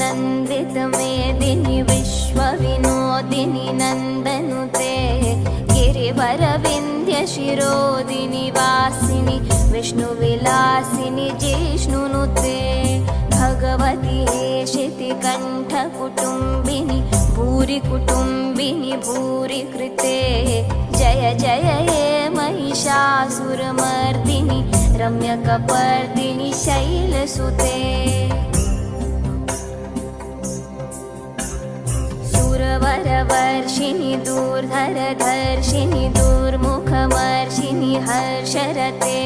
नन्दितमेदिनि विश्वविनोदिनि नन्दनुते गिरिवरविन्ध्यशिरोदिनि वासिनि विष्णुविलासिनि जिष्णुनुते भगवति हेशितिकण्ठकुटुम्बिनि भूरि कुटुम्बिनि भूरि कृते जय जय हे महिषासुरमर्दिनि रम्यकपर्दिनि शैलसुते सुरवरवर्षिणि दूर्धरधर्षिणि दूर्मुखमर्षिणि हर्षरते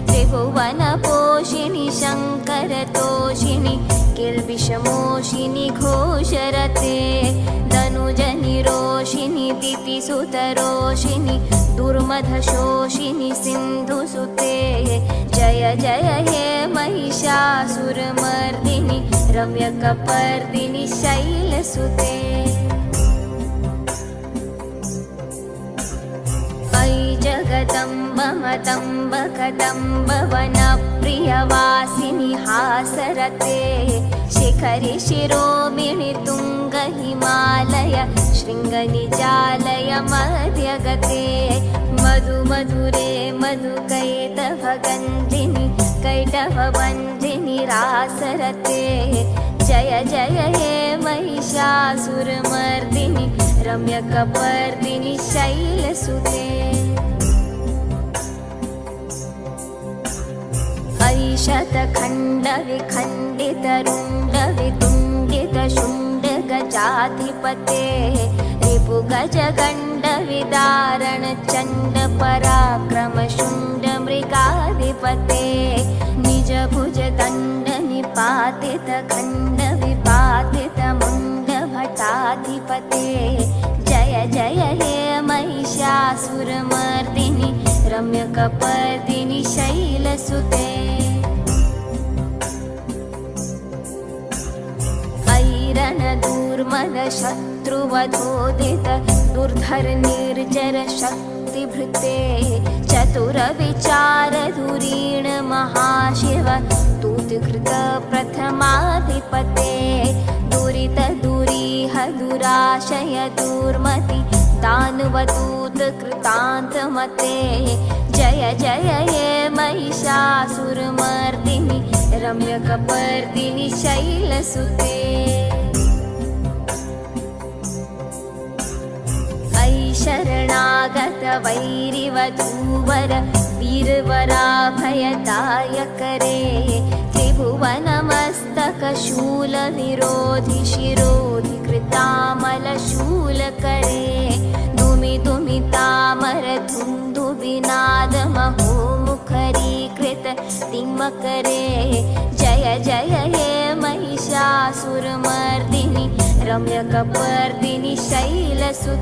त्रिभुवनपोषिणि शङ्करतोषिणि किल्बिषमोषिनि घोषरते धनुजनिरोषिनि दितिसुतरोषिनि दुर्मधशोषिनि सिन्धुसुते जय जय हे महिषासुरमर्दिनि रम्यकपर्दिनि शैलसुते अयि जगदम्ब मदम्ब कदम्ब वनप्रियवासिनि हासरते शिखरि शिरोमिणि तुङ्ग हिमालय शृङ्गनिजालय मध्यगते मधु मधुरे मधुकैटभगन्धिनि कैटभवन्धिनि रासरते जय जय हे महिषासुरमर्दिनि रम्यकपर्दिनि शैलसुते अयि शतखण्डविखण्डितरुण्डवितुण्डितशुण्डगजाधिपते रिपुगजगण्डविदारणचण्डपराक्रमशुण्डमृगाधिपते निजभुजदण्डनिपातितखण्डविपातितमुण्डभटाधिपते जय जय हे महिषासुरमर्दिनि रम्यकपर्दिनि शैलसुते ऐरणदूर्मदशत्रुवधोदित दुर्धरनिर्जर शक्तिभृते चतुरविचारधुरीण महाशिव स्तुतिकृत प्रथमाधिपते दुरितदुरीह दुराशय दुर्मति दानवदूत कृतान्तमते जय जय हे महिषासुरमर्दिनि रम्यकपर्दिनि शैलसुते अयि शरणागत वैरिवधूवर वीरवराभयदायकरे त्रिभुवनमस्तकशूलविरोधि शिरोधि कृतामलशूलकरे दुमिदुमितामरधुन्दुविनादमहोमुखरीकृत तिम्मकरे जय जय हे महिषासुरमर्दिनि रम्यकपर्दिनि शैलसुते